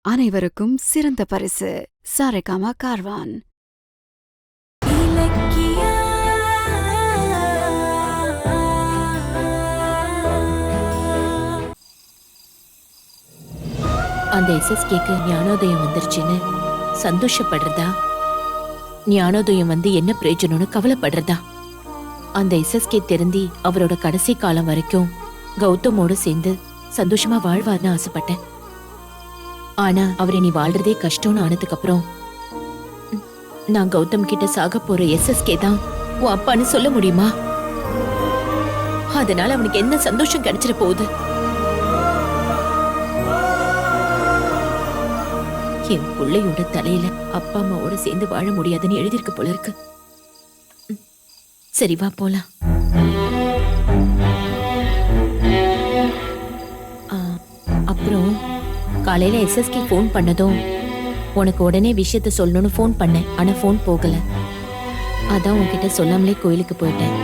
அனைவருக்கும் சிறந்த பரிசு சாரேகாமா கார்வான். அந்த எஸ்எஸ்கேக்கு ஞானோதயம் வந்துருச்சுன்னு சந்தோஷப்படுறதா, ஞானோதயம் வந்து என்ன பிரயோஜனம்னு கவலைப்படுறதா? அந்த எஸ்எஸ்கே திருந்தி அவரோட கடைசி காலம் வரைக்கும் கௌதமோடு சேர்ந்து சந்தோஷமா வாழ்வார்னு ஆசைப்பட்டேன். ஆனா அவர் இனி வாழ்றதே கஷ்டம்னு ஆனதுக்கு அப்புறம் நான் கௌதம் கிட்ட சாக போற எஸ்எஸ்கே தான் உன் அப்பான்னு சொல்ல முடியுமா? அதனால அவனுக்கு என்ன சந்தோஷம் கிடைச்சிட போகுது? என் பிள்ளையோட தலையில அப்பா அம்மாவோட சேர்ந்து வாழ முடியாதுன்னு எழுதியிருக்கு போல இருக்கு. சரி வா போலாம். அப்புறம் காலையில எஸ்எஸ்கே ஃபோன் பண்ணதும் உனக்கு உடனே விஷயத்த சொல்லணும்னு ஃபோன் பண்ணேன். ஆனா ஃபோன் போகல. அதான் உன்கிட்ட சொல்லாமலே கோயிலுக்கு போயிட்டேன்.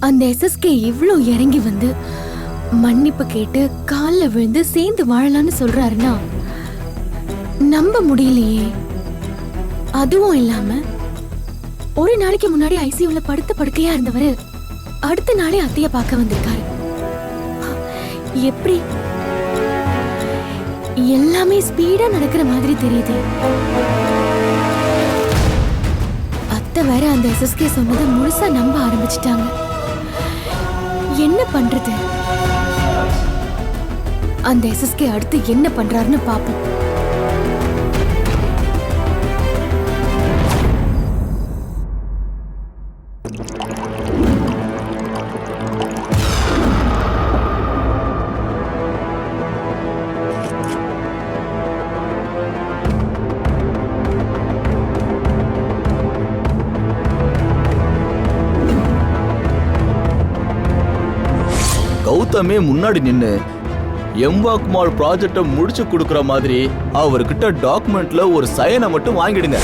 அந்த எஸ்எஸ்கே இவ்ளோ இறங்கி வந்து மன்னிப்பு கேட்டு கால்ல விழுந்து சேர்ந்து வாழலான்னு சொல்றாருன்னா நம்ப முடியலையே. அதுவும் இல்லாம ஒரு நாளைக்கு முன்னாடி ஐசியூல படுத்த படுக்கையா இருந்தவரு அடுத்த நாளே அத்தைய பார்க்க வந்திருக்காரு. எப்படி எல்லாமே ஸ்பீடா நடக்கிற மாதிரி தெரியுது. அத்தை வேற அந்த எஸ்எஸ்கே சொன்னதை முழுசா நம்ப ஆரம்பிச்சிட்டாங்க. என்ன பண்றது? அந்த எஸ்எஸ்கே அடுத்து என்ன பண்றாருன்னு பாப்போம். கௌதமே முன்னாடி நின்னு எம்வாக் மால் ப்ராஜெக்டை முடிச்சு கொடுக்குற மாதிரி அவர்கிட்ட டாக்குமெண்ட்ல ஒரு சைனை மட்டும் வாங்கிடுங்க.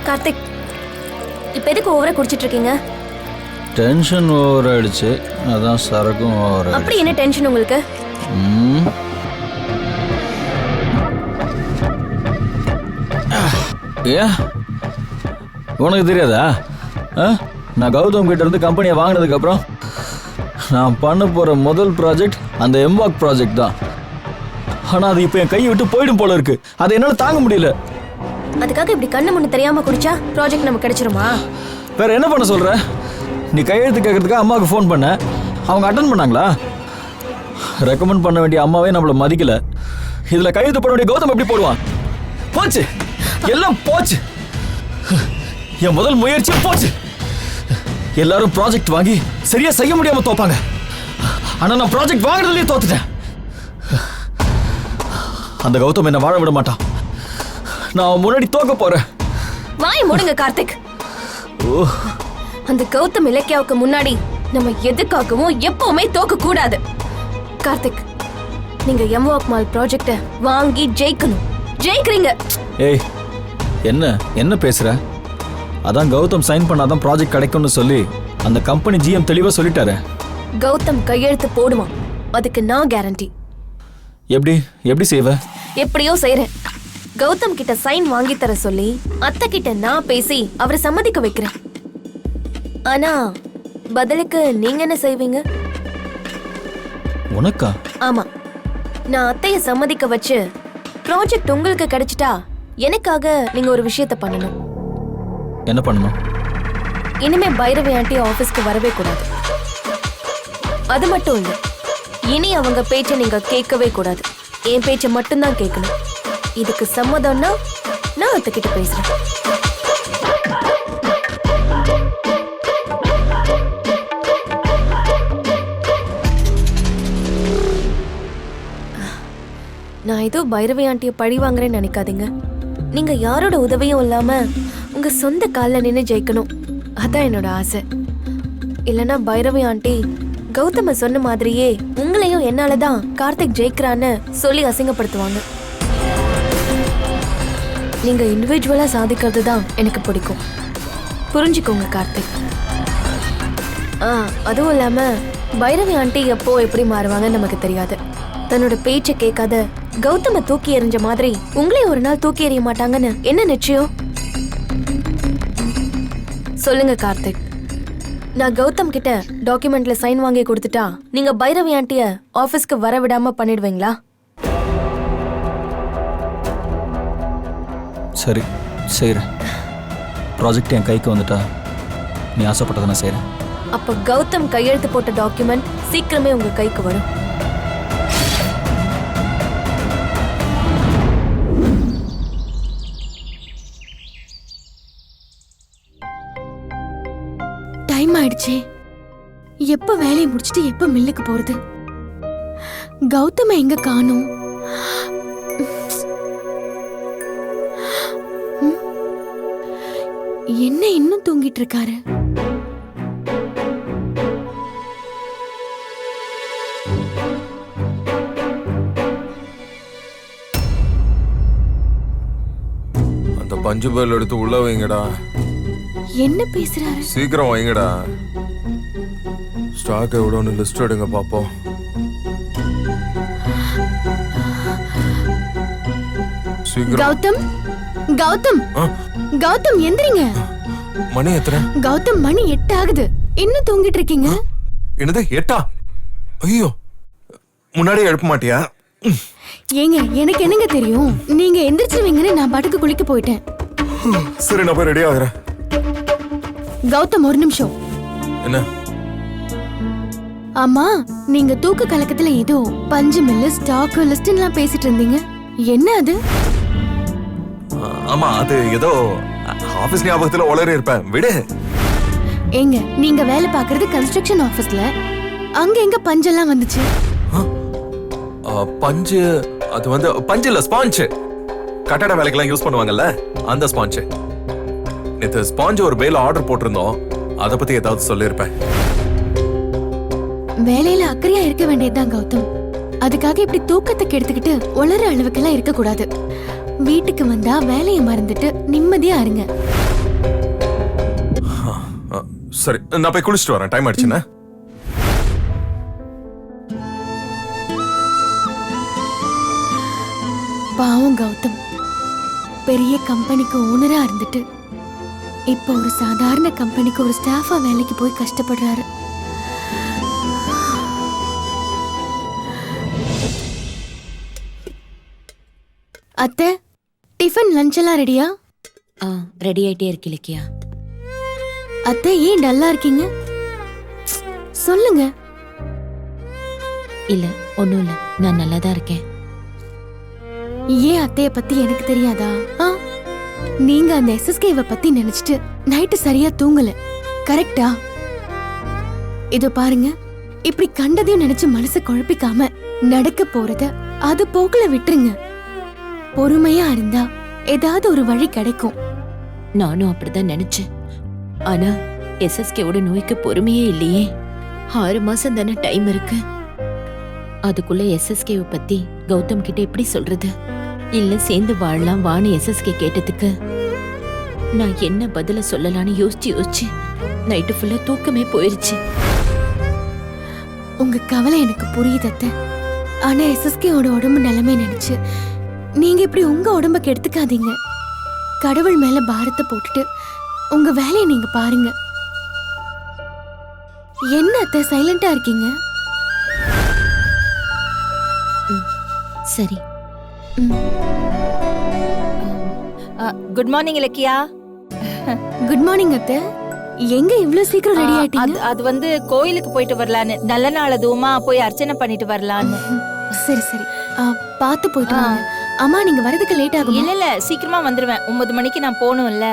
கார்த்திக், இப்ப எதுக்கு ஓவரா குடிச்சிட்டு இருக்கீங்க? டென்ஷன் ஓவர் ஆயிடுச்சு, அதான் சரக்கும் ஓவர். அப்படி என்ன டென்ஷன் உங்களுக்கு? ஏன் உனக்கு தெரியாதா? நான் கௌதம் கிட்ட இருந்து கம்பெனியை வாங்கினதுக்கு அப்புறம் நான் பண்ண போற முதல் ப்ராஜெக்ட் அந்த எம்வாக் ப்ராஜெக்ட் தான். ஆனா அது இப்போ என் கையை விட்டு போயிடும் போல இருக்கு. அதை என்னால தாங்க முடியல. அதுக்காக இப்படி கண்ணு முன்னு தெரியாம குடிச்சா ப்ராஜெக்ட் நமக்கு கிடைச்சிருமா? வேற என்ன பண்ண சொல்ற? நீ கையெழுத்து கேட்கறதுக்கு அம்மாவுக்கு ஃபோன் பண்ண, அவங்க அட்டன் பண்ணாங்களா? ரெக்கமெண்ட் பண்ண வேண்டிய அம்மாவே நம்மள மதிக்கல. இதுல கையெழுத்து போட வேண்டிய கௌதம் எப்படி போடுவான்? போச்சு, எல்லாம் போச்சு. என் முதல் முயற்சி போச்சு. எல்லாரும் ப்ராஜெக்ட் வாங்கி சரியா செய்ய முடியாம தோப்பாங்க. ஆனா நான் ப்ராஜெக்ட் வாங்குறதுலயே தோத்துட்டேன். அந்த கௌதம் என்ன வாழ விட மாட்டான். நான் முன்னாடி தோக்க போறேன். வாய் மூடுங்க கார்த்திக். அந்த கௌதம் இலக்கியாவுக்கு முன்னாடி நம்ம எதுக்காகவும் எப்பவுமே தோக்க கூடாது. கார்த்திக், நீங்க எம்வாக் மால் ப்ராஜெக்ட வாங்கி ஜெயிக்கணும். ஜெயிக்கிறீங்க. ஏய், என்ன பேசுற? அதான் கௌதம் சைன் பண்ணாதான் ப்ராஜெக்ட் கிடைக்கும்னு சொல்லி அந்த கம்பெனி ஜிஎம் தெளிவா சொல்லிட்டாரு. கௌதம் கையெழுத்து போடுவான், அதுக்கு நான் கேரண்டி. எப்படி செய்வ? எப்படியோ செய்றேன். கௌதம் கிட்ட சைன் வாங்கி தர சொல்லி அத்தை கிட்ட நான் பேசி அவரை சம்மதிக்க வைக்கிறேன். ஆனா பதிலுக்கு நீங்க என்ன செய்வீங்க? உனக்கா? ஆமா, நான் அத்தைய சம்மதிக்க வச்சு ப்ராஜெக்ட் உங்களுக்கு கிடைச்சிட்டா எனக்காக நீங்க ஒரு விஷயத்த பண்ணணும். என்ன பண்ணணும்? இனிமே பைரவி ஆண்டி ஆபீஸ்க்கு வரவே கூடாது. அது மட்டும் இல்ல, இனி அவங்க பேச்சை நீங்க கேட்கவே கூடாது. என் பேச்சை மட்டும்தான் கேட்கணும். இதுக்கு சம்மதம்னா நான் அத்தை கிட்ட பேசுறேன். நான் ஏதோ பைரவி ஆண்டிய பழி வாங்குறேன்னு நினைக்காதீங்க. நீங்க யாரோட உதவியும் இல்லாம உங்க சொந்த கால்ல நின்னு ஜெயிக்கணும், அதான் என்னோட ஆசை. இல்லனா பைரவி ஆண்டி கௌதம சொன்ன மாதிரியே உங்களையும் என்னாலதான் கார்த்திக் ஜெயிக்கிறான்னு சொல்லி அசிங்கப்படுத்துவாங்க. நீங்க இண்டிவிஜுவலா சாதிக்கிறது தான் எனக்கு பிடிக்கும், புரிஞ்சுக்கோங்க கார்த்திக். அதுவும் இல்லாம பைரவி ஆண்டி எப்போ எப்படி மாறுவாங்கன்னு நமக்கு தெரியாது. தன்னோட பேச்சை கேட்காத கௌதம தூக்கி எறிஞ்ச மாதிரி உங்களையும் ஒரு நாள் தூக்கி எறிய மாட்டாங்கன்னு என்ன நிச்சயம்? சொல்லுங்க கார்த்திக், நான் கௌதம் கிட்ட டாக்குமெண்ட்ல சைன் வாங்கி கொடுத்துட்டா நீங்க பைரவி ஆண்டிய ஆபீஸ்க்கு வர விடாம பண்ணிடுவீங்களா? சரி செய்கிறேன். ப்ராஜெக்ட் என் கைக்கு வந்துட்டா நீ ஆசைப்பட்டதை நான் செய்கிறேன். அப்ப கௌதம் கையெழுத்து போட்ட டாக்குமெண்ட் சீக்கிரமே உங்க கைக்கு வரும். டைம் ஆயிடுச்சே. எப்ப வேலையை முடிச்சிட்டு எப்ப மில்லுக்கு போறது? கௌதம எங்க காணோம்? என்ன இன்னும் தூங்கிட்டு இருக்காரு? அந்த பஞ்சு பேல் எடுத்து உள்ள வைங்கடா. என்ன பேசுறாரு? சீக்கிரம் வைங்கடா. ஸ்டாக் எவ்வளோன்னு லிஸ்ட் எடுங்க பாப்போம். சீக்கிரம். கௌதம், கௌதம், கௌதம் எந்திரிங்க. மணி எத்தனை? கௌதம், மணி 8 ஆகுது. இன்னும் தூங்கிட்டு இருக்கீங்க? என்னது 8? ஐயோ, முன்னாடியே எழுப்ப மாட்டியா? ஏங்க, எனக்கு என்னங்க தெரியும்? நீங்க எந்திரிச்சிருவீங்கன்னு நான் பாட்டுக்கு குளிக்க போயிட்டேன். சரி, நான் போய் ரெடி ஆகுறேன். கௌதம், ஒரு நிமிஷம். என்ன? ஆமா, நீங்க தூக்க கலக்கத்துல ஏதோ பஞ்சு மில்லு ஸ்டாக் லிஸ்ட் எல்லாம் பேசிட்டு இருந்தீங்க. என்ன அது? ஆமா, அது ஏதோ ஆபீஸ் ஞாபகத்துல உளறி இருப்பேன், விடு. ஏங்க, நீங்க வேலை பாக்குறது கன்ஸ்ட்ரக்ஷன் ஆபீஸ்ல, அங்க எங்க பஞ்செல்லாம் வந்துச்சு? பஞ்சு, அது வந்து பஞ்சு இல்ல, ஸ்பாஞ்ச். கட்டட வேலைக்கெல்லாம் யூஸ் பண்ணுவாங்கல்ல, அந்த ஸ்பாஞ்ச். நேத்து ஸ்பாஞ்ச் ஒரு பேல ஆர்டர் போட்டிருந்தோம், அத பத்தி ஏதாவது சொல்லிருப்பேன். வேலையில அக்கறையா இருக்க வேண்டியதுதான் கௌதம். அதுக்காக இப்படி தூக்கத்தை கெடுத்துக்கிட்டு உளற அளவுக்கெல்லாம் இருக்க கூடாது. வீட்டுக்கு வந்தா வேலையை மறந்துட்டு நிம்மதியா இருங்க. சரி, நான் போய் குளிச்சுட்டு வரேன், டைம் ஆயிடுச்சுன்னா. பாவம் கௌதம், பெரிய கம்பெனிக்கு ஓனரா இருந்துட்டு இப்ப ஒரு சாதாரண கம்பெனிக்கு ஒரு ஸ்டாஃபா வேலைக்கு போய் கஷ்டப்படுறாரு. அத்தை, டிஃபன் லஞ்ச் எல்லாம் ரெடியா? ரெடி ஆயிட்டே இருக்கு இலக்கியா. அத்தை, ஏன் டல்லா இருக்கீங்க? சொல்லுங்க. இல்ல, ஒண்ணும் இல்ல, நான் நல்லா தான் இருக்கேன். ஏன் அத்தைய பத்தி எனக்கு தெரியாதா? நீங்க அந்த SSKவை பத்தி நினைச்சிட்டு நைட்டு சரியா தூங்கல, கரெக்டா? இதோ பாருங்க, இப்படி கண்டதையும் நினைச்சு மனசை குழப்பிக்காம நடக்க போறத அது போக்குல விட்டுருங்க. பொறுமையா இருந்தா ஏதாவது ஒரு வழி கிடைக்கும். நானும் அப்படிதான் நினைச்சேன். ஆனா SSKவோட நோய்க்கு பொறுமையே இல்லையே. 6 மாசம் தானே டைம் இருக்கு. அதுக்குள்ள SSKவை பத்தி கௌதம் கிட்ட எப்படி சொல்றது? இல்ல சேர்ந்து வாழலாம் வான்னு SSK கேட்டதுக்கு நான் என்ன பதில சொல்லலான்னு யோசிச்சு நைட்டு ஃபுல்லா தூக்கமே போயிருச்சு. உங்க கவலை எனக்கு புரியுது அத்தை. ஆனா SSKவோட உடம்பு நிலைமை நினைச்சு நீங்க இப்படி உங்க உடம்ப கெடுத்துக்காதீங்க. கடவுள் மேல பாரத்தை போட்டுட்டு உங்க வேலையை நீங்க பாருங்க. என்ன அத்தை சைலண்டா இருக்கீங்க? சரி. Good morning Ilakkiya. Good morning அத்தை. எங்க இவ்ளோ சீக்கிரம் ரெடி ஆயிட்டீங்க? அது வந்து கோயிலுக்கு போயிட்டு வரலான்னு, நல்ல நாள் அதுவுமா போய் அர்ச்சனை பண்ணிட்டு வரலான்னு. சரி சரி, பார்த்து போயிட்டு வாங்க. அம்மா நீங்க வரதுக்கு லேட் ஆகும். இல்ல இல்ல சீக்கிரமா வந்துருவேன். 9 மணிக்கு நான் போகணும்ல.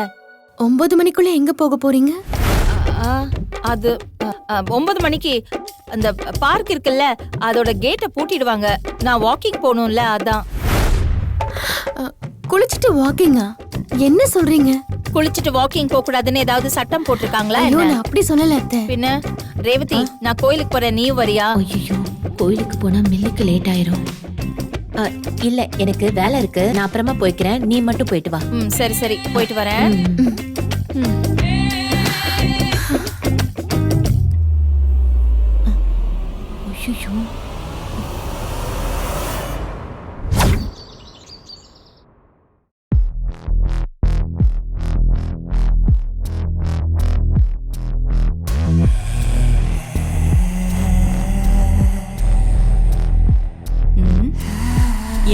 9 மணிக்குள்ள எங்க போக போறீங்க? ஆ, அது 9 மணிக்கு அந்த பார்க் இருக்குல்ல அதோட கேட்டை பூட்டிடுவாங்க. நான் வாக்கிங் போகணும்ல அதான். குளிச்சிட்டு வாக்கிங்கா? என்ன சொல்றீங்க? குளிச்சுட்டு வாக்கிங் போக கூடாதுன்னு ஏதாவது சட்டம் போட்டிருக்காங்களா ஐயோ என்ன? நான் அப்படி சொல்லல அத்தை. பின்ன ரேவதி நான் கோயிலுக்கு போறேன், நீ வரியா? ஐயோ கோயிலுக்கு போனா மில்லுக்கு லேட் ஆயிரும். இல்ல எனக்கு வேலை இருக்கு, நான் அப்புறமா போய்க்கிறேன், நீ மட்டும் போயிட்டு வா. சரி சரி போயிட்டு வரேன். ஐயோ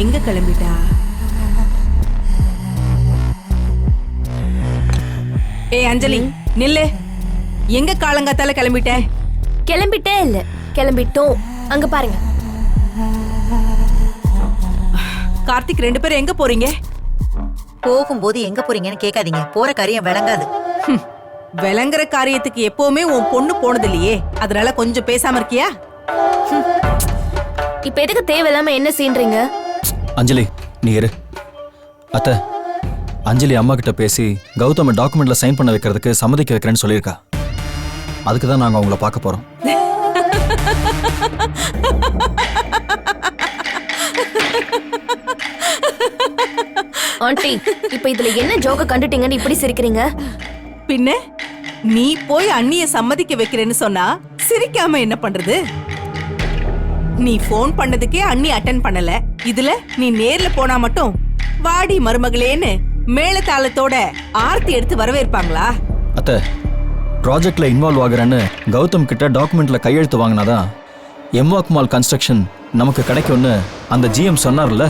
எங்க கிளம்பிட்டா? ஏய் அஞ்சலி நில்லு. எங்க காலங்காத்தால கிளம்பிட்ட? கிளம்பிட்டே இல்ல, கிளம்பிட்டோம். அங்க பாருங்க. கார்த்திக் 2 பேரும் எங்க போறீங்க? போகும்போது எங்க போறீங்கன்னு கேட்காதீங்க, போற காரியம் விளங்காது. விளங்குற காரியத்துக்கு எப்பவுமே உன் பொண்ணு போனது இல்லையே, அதனால கொஞ்சம் பேசாம இருக்கியா? இப்ப எதுக்கு தேவையில்லாம என்ன சீன்றீங்க? அஞ்சலி நீ இரு. அத்தை, அஞ்சலி அம்மா கிட்ட பேசி கௌதம டாக்குமெண்ட்ல சைன் பண்ண வைக்கிறதுக்கு சம்மதிக்க வைக்கிறேன்னு சொல்லியிருக்கா. அதுக்கு தான் நாங்க அவங்கள பார்க்க போறோம். ஆண்டி இப்ப இதுல என்ன ஜோக்க கண்டுட்டீங்கன்னு இப்படி சிரிக்கிறீங்க? பின்ன நீ போய் அண்ணிய சம்மதிக்க வைக்கிறேன்னு சொன்னா சிரிக்காம என்ன பண்றது? நீ போன் பண்ணதுக்கே அண்ணி அட்டென்ட் பண்ணல, இதுல நீ நேர்ல போனா மட்டும் வாடி மருமகளேன்னு மேளதாளத்தோட ஆர்த்தி எடுத்து வரவேற்பாங்களா? அத்தை, ப்ராஜெக்ட்ல இன்வால்வ் ஆகுறேன்னு கௌதம் கிட்ட டாக்குமெண்ட்ல கையெழுத்து வாங்கினாதான் எம்வாக் மால் கன்ஸ்ட்ரக்ஷன் நமக்கு கிடைக்கும்னு அந்த ஜிஎம் சொன்னார்ல.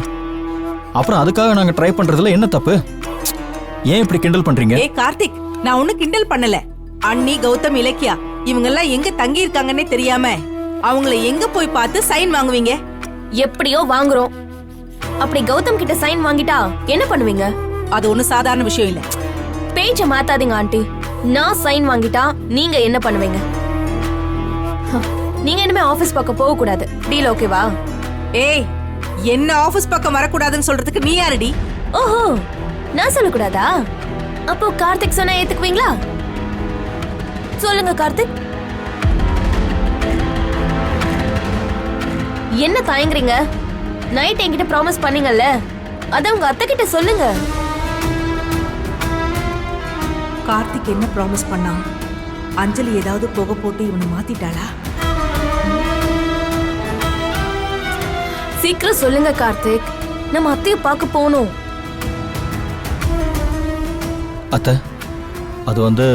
அப்புறம் அதுக்காக நாங்க ட்ரை பண்றதுல என்ன தப்பு? ஏன் இப்படி கிண்டல் பண்றீங்க? ஏய் கார்த்திக், நான் ஒன்னும் கிண்டல் பண்ணல. அண்ணி, கௌதம், இலக்கியா இவங்க எல்லாம் எங்க தங்கி இருக்காங்கன்னே தெரியாம அவங்கள எங்க போய் பார்த்து சைன் வாங்குவீங்க? எப்படியோ வாங்குறோம். அப்படி கௌதம் கிட்ட சைன் வாங்கிட்டா என்ன பண்ணுவீங்க? அது ஒண்ணும் சாதாரண விஷயம் இல்ல. பேச்ச மாத்தாதீங்க ஆண்டி. நான் சைன் வாங்கிட்டா நீங்க என்ன பண்ணுவீங்க? நீங்க இனிமே ஆபீஸ் பக்கம் போக கூடாது. டீல் ஓகேவா? ஏய், என்ன ஆபீஸ் பக்கம் வரக்கூடாதுன்னு சொல்றதுக்கு நீ யாரடி? ஓஹோ, நான் சொல்லக்கூடாதா? அப்போ கார்த்திக் சொன்னா ஏத்துக்குவீங்களா? சொல்லுங்க கார்த்திக். என்ன தயங்குறீங்க? நைட் என்கிட்ட ப்ராமிஸ் பண்ணீங்கல்ல, அத உங்க அத்தை கிட்ட சொல்லுங்க. கார்த்திக் என்ன ப்ராமிஸ் பண்ணா? அஞ்சலி ஏதாவது போக போட்டு இவனை மாத்திட்டாளா? சீக்கிரம் சொல்லுங்க கார்த்திக், நம்ம அத்தைய பார்க்க போகணும். அத்தை, அது வந்து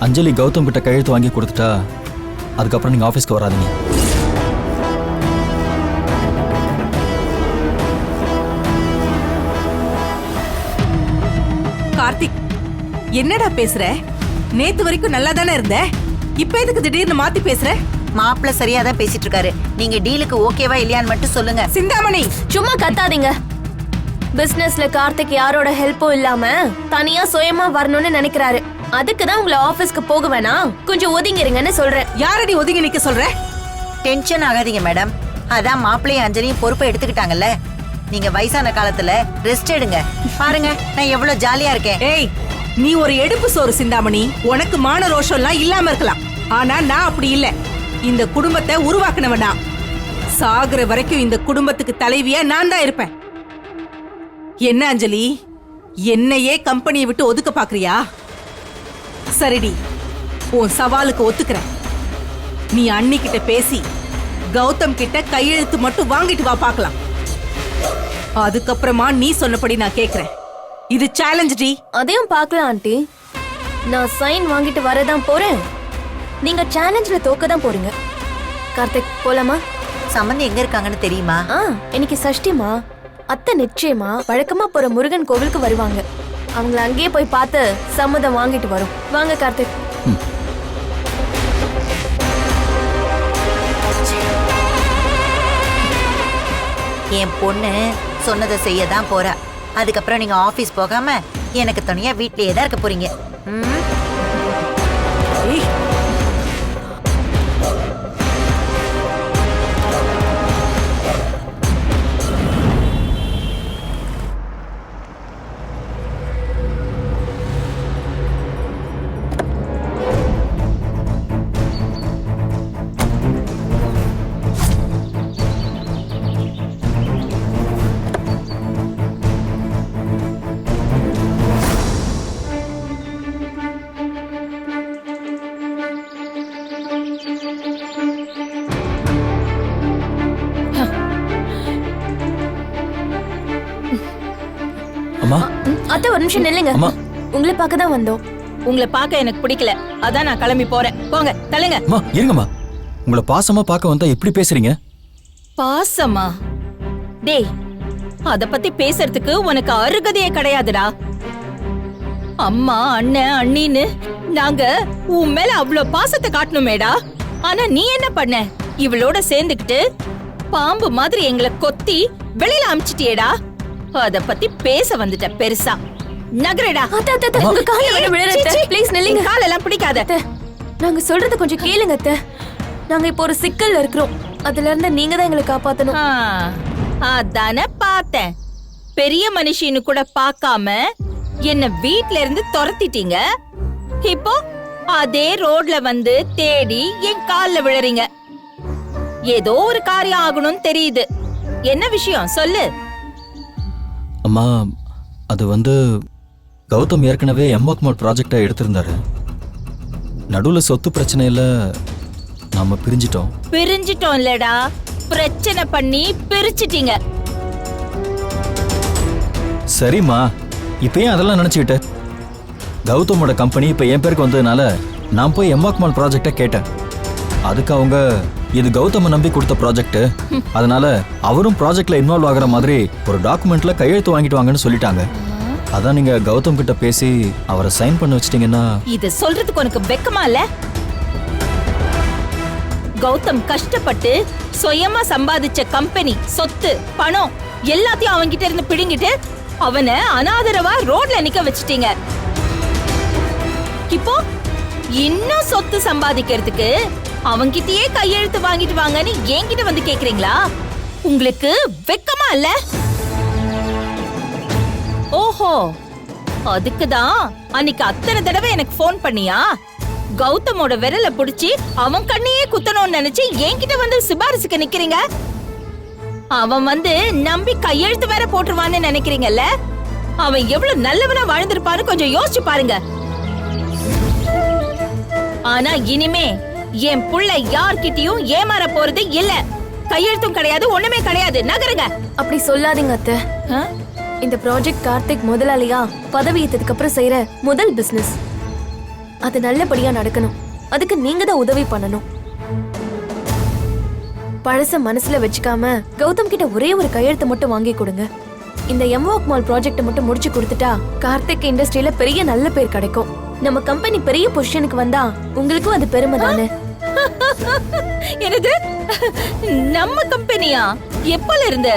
அஞ்சலி கௌதம் கிட்ட கையெழுத்து வாங்கி கொடுத்துட்டா அதுக்கப்புறம் நீங்க ஆபீஸ்க்கு வராதீங்க. கார்த்திக், என்னடா பேசுற? நேத்து வரைக்கும் நல்லா தானே இருந்த, இப்ப எதுக்கு திடீர்னு மாத்தி பேசுற? மாப்பிள்ள சரியாதான் பேசிட்டு இருக்காரு. நீங்க டீலுக்கு ஓகேவா இல்லையான்னு மட்டும் சொல்லுங்க. சிந்தாமணி, சும்மா கத்தாதீங்க. பிசினஸ்ல கார்த்திக் யாரோட ஹெல்ப்பும் இல்லாம தனியா சுயமா வரணும்னு நினைக்கிறாரு. அதுக்கு தான் உங்களை ஆபீஸ்க்கு போக வேணாம், கொஞ்சம் ஒதுங்கிருங்கன்னு சொல்றேன். யாரடி ஒதுங்கி நிக்க சொல்ற? டென்ஷன் ஆகாதீங்க மேடம். அதான் மாப்பிள்ளையும் அஞ்சலியும் பொறுப்பை எடுத்துக்கிட்டாங்கல்ல. நீங்க வயசான காலத்துல ரெஸ்ட் எடுங்க. பாருங்க நான் எவ்வளவு ஜாலியா இருக்கேன். ஏய், நீ ஒரு எடுப்பு சோறு சிந்தாமணி. உனக்கு மான ரோஷம் எல்லாம் இல்லாம இருக்கலாம், ஆனா நான் அப்படி இல்ல. இந்த குடும்பத்தை உருவாக்குனவனா, சாகுற வரைக்கும் இந்த குடும்பத்துக்கு தலைவியா நான் தான் இருப்பேன். என்ன அஞ்சலி, என்னையே கம்பெனியை விட்டு ஒதுக்க பாக்குறியா? சரிடி, உன் சவாலுக்கு ஒத்துக்கிறேன். நீ அண்ணி கிட்ட பேசி கௌதம் கிட்ட கையெழுத்து மட்டும் வாங்கிட்டு வா பார்க்கலாம். அதுக்கப்புறமா நீ சொன்னபடி நான் கேக்குறேன். இது சேலஞ்ச் டி. அதையும் பார்க்கலாம் ஆண்டி. நான் சைன் வாங்கிட்டு வரதான் போறேன், நீங்க சேலஞ்ச்ல தோக்க தான் போறீங்க. கார்த்திக் போலாமா? சம்பந்தி எங்க இருக்காங்கன்னு தெரியுமா? இன்னைக்கு சஷ்டிமா. அத்தை நிச்சயமா வழக்கமா போற முருகன் கோவிலுக்கு வருவாங்க. அவங்கள அங்கேயே போய் பார்த்து சம்மதம் வாங்கிட்டு வரும். வாங்க கார்த்திக். என் பொண்ணு சொன்னதை செய்ய தான் போறா. அதுக்கப்புறம் நீங்க ஆபீஸ் போகாம எனக்கு துணையா வீட்லயே தான் இருக்க போறீங்க. ஏய், அம்மா அத்தை ஒரு நிமிஷம் நில்லுங்க. அம்மா. உங்களை பார்க்க தான் வந்தோம். உங்களை பார்க்க எனக்கு பிடிக்கல, அதான் நான் கிளம்பி போறேன். போங்க, தள்ளுங்க. அம்மா இருங்கம்மா. உங்களை பாசமா பார்க்க வந்தா எப்படி பேசுறீங்க? பாசமா? டேய், அத பத்தி பேசுறதுக்கு உனக்கு அருகதையே கிடையாதுடா. அம்மா, அண்ணன், அண்ணின்னு நாங்க உன் மேல அவ்வளவு பாசத்தை காட்டணுமேடா. ஆனா நீ என்ன பண்ண? இவளோட சேர்ந்துக்கிட்டு பாம்பு மாதிரி எங்களை கொத்தி வெளியில அமிச்சிட்டியேடா. அத பத்தி பேச வந்துட்ட பெருசா. நகரடா. உங்க காலை விட விழுறேன். ப்ளீஸ் நில்லுங்க. காலெல்லாம் பிடிக்காத. நாங்க சொல்றத கொஞ்சம் கேளுங்க அத்தை. நாங்க இப்போ ஒரு சிக்கல்ல இருக்கிறோம். அதுல இருந்து நீங்க தான் எங்களை காப்பாத்தணும். அதானே பார்த்தேன். பெரிய மனுஷின்னு கூட பார்க்காம என்ன வீட்ல இருந்து துரத்திட்டீங்க. இப்போ அதே ரோட்ல வந்து தேடி என் கால்ல விழறீங்க. ஏதோ ஒரு காரியம் ஆகணும்னு தெரியுது. என்ன விஷயம் சொல்லு. அம்மா அது வந்து கௌதம் ஏற்கனவே எம்வாக்மால் ப்ராஜெக்டை எடுத்திருந்தாரு. நடுவுல சொத்து பிரச்சனையில நாம பிரிஞ்சிட்டோம். பிரிஞ்சிட்டோம் இல்லடா, பிரச்சனை பண்ணி பிரிச்சிட்டீங்க. சரிம்மா, இப்ப ஏன் அதெல்லாம் நினைச்சுக்கிட்ட? கௌதமோட கம்பெனி இப்ப என் பேருக்கு வந்ததுனால நான் போய் எம்வாக்மால் ப்ராஜெக்டை கேட்டேன். அதுக்கு அவங்க இது கௌதம நம்பி கொடுத்த ப்ராஜெக்ட், அதனால அவரும் ப்ராஜெக்ட்ல இன்வால்வ் ஆகுற மாதிரி ஒரு டாக்குமெண்ட்ல கையெழுத்து வாங்கிட்டு வாங்கன்னு சொல்லிட்டாங்க. அதான் நீங்க கௌதம் கிட்ட பேசி அவரை சைன் பண்ண வச்சிட்டீங்கன்னா. இது சொல்றதுக்கு உனக்கு வெக்கமா இல்ல? கௌதம் கஷ்டப்பட்டு சுயமா சம்பாதிச்ச கம்பெனி, சொத்து, பணம் எல்லாத்தையும் அவன்கிட்ட இருந்து பிடுங்கிட்டு அவனை அனாதரவா ரோட்ல நிக்க வச்சிட்டீங்க. இப்போ இன்னும் சொத்து சம்பாதிக்கிறதுக்கு அவன்கிட்டயே கையெழுத்து வாங்கிட்டு வாங்கன்னு என்கிட்ட வந்து கேக்குறீங்களா? உங்களுக்கு வெக்கமா இல்ல? ஓஹோ, அதுக்குதான் அன்னைக்கு அத்தனை தடவை எனக்கு போன் பண்ணியா? கௌதமோட விரல புடிச்சு அவன் கண்ணையே குத்தணும்னு நினைச்சு என்கிட்ட வந்து சிபாரிசுக்கு நிக்கிறீங்க. அவன் வந்து நம்பி கையெழுத்து வேற போட்டுருவான்னு நினைக்கிறீங்கல்ல? அவன் எவ்வளவு நல்லவனா வாழ்ந்திருப்பான்னு கொஞ்சம் யோசிச்சு பாருங்க. ஆனா இனிமே என் புள்ள யார்கிட்டயும் ஏமாற போறது இல்ல. கையெழுத்தும் கிடையாது, ஒண்ணுமே கிடையாது. நகருங்க. அப்படி சொல்லாதீங்க அத்தை. இந்த ப்ராஜெக்ட் கார்த்திக் முதலாளியா பதவி ஏற்றதுக்கு அப்புறம் செய்யற முதல் பிசினஸ். அது நல்லபடியா நடக்கணும். அதுக்கு நீங்க தான் உதவி பண்ணணும். பழச மனசுல வச்சுக்காம கௌதம் கிட்ட ஒரே ஒரு கையெழுத்து மட்டும் வாங்கி கொடுங்க. இந்த எம்வாக்மால் ப்ராஜெக்ட் மட்டும் முடிச்சு கொடுத்துட்டா கார்த்திக் இண்டஸ்ட்ரியில பெரிய நல்ல பேர் கிடைக்கும். நம்ம கம்பெனி பெரிய பொசிஷனுக்கு வந்தா உங்களுக்கும் அது பெருமை தானே. என்னது, நம்ம கம்பெனியா? எப்பல இருந்து?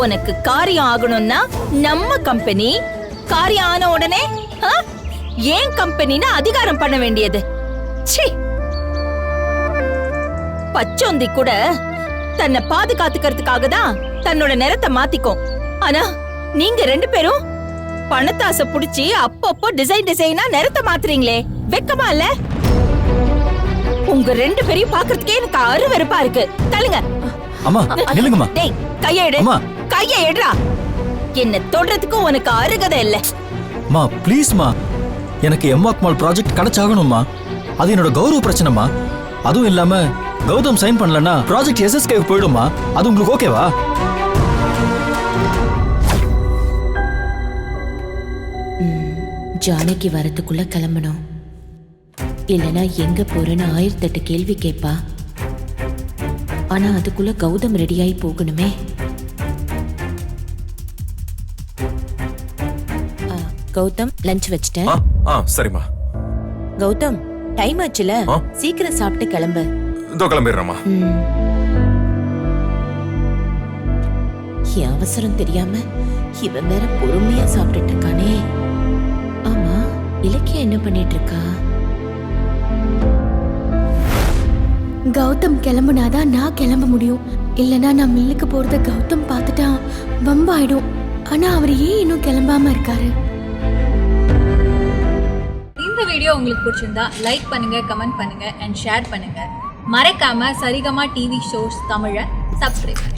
உனக்கு காரியம் ஆகணும்னா நம்ம கம்பெனி, காரியம் ஆன உடனே ஏன் கம்பெனின்னு அதிகாரம் பண்ண வேண்டியது? ச்சீ, பச்சோந்தி கூட தன்னை பாதுகாத்துக்கிறதுக்காக தான் தன்னோட நிறத்தை மாத்திக்கும். ஆனா நீங்க ரெண்டு பேரும் பணத்தாசை புடிச்சு அப்பப்போ டிசைனா நிறத்தை மாத்துறீங்களே, வெக்கமா இல்ல? உங்க ரெண்டு பேரையும் பாக்குறதுக்கே எனக்கு அருவருப்பா இருக்கு. தள்ளுங்க. அம்மா நில்லுங்கம்மா. டேய், கைய எடு. கைய எடுடா. என்ன தொடுறதுக்கு உனக்கு அருகதை இல்ல. மா ப்ளீஸ்மா, எனக்கு எம்வாக்மால் ப்ராஜெக்ட் கிடைச்சாகணும்மா. அது என்னோட கௌரவ பிரச்சனைமா. அதுவும் இல்லாம கௌதம் சைன் பண்ணலன்னா ப்ராஜெக்ட் எஸ்எஸ்கேக்கு போயிடுமா. அது உங்களுக்கு ஓகேவா? ஜானகி வரத்துக்குள்ள கிளம்பணும். இல்லனா எங்க போறேன்னு 1008 கேள்வி கேட்பா. ஆனா அதுக்குள்ள கௌதம் ரெடியாகி போகணுமே. கௌதம் லஞ்ச் வச்சிட்டேன். சரிம்மா. கௌதம் டைம் ஆச்சுல, சீக்கிரம் சாப்பிட்டு கிளம்பு. இதோ கிளம்பிடுறேம்மா. என் அவசரம் தெரியாம இவன் வேற பொறுமையா சாப்பிட்டுட்டு இருக்கானே. ஆமா, இலக்கியா என்ன பண்ணிட்டு இருக்கா? கௌதம் கிளம்புனாதான் நான் கிளம்ப முடியும். இல்லனா நான் மில்லுக்கு போறத கௌதம் பார்த்துட்டா வம்பாயிடும். ஆனா அவர் ஏன் இன்னும் கிளம்பாம இருக்காரு? இந்த வீடியோ உங்களுக்கு பிடிச்சிருந்தா லைக் பண்ணுங்க, கமெண்ட் பண்ணுங்க அண்ட் ஷேர் பண்ணுங்க. மறக்காம சரிகமா டிவி ஷோஸ் தமிழை சப்ஸ்கிரைப் பண்ணுங்க.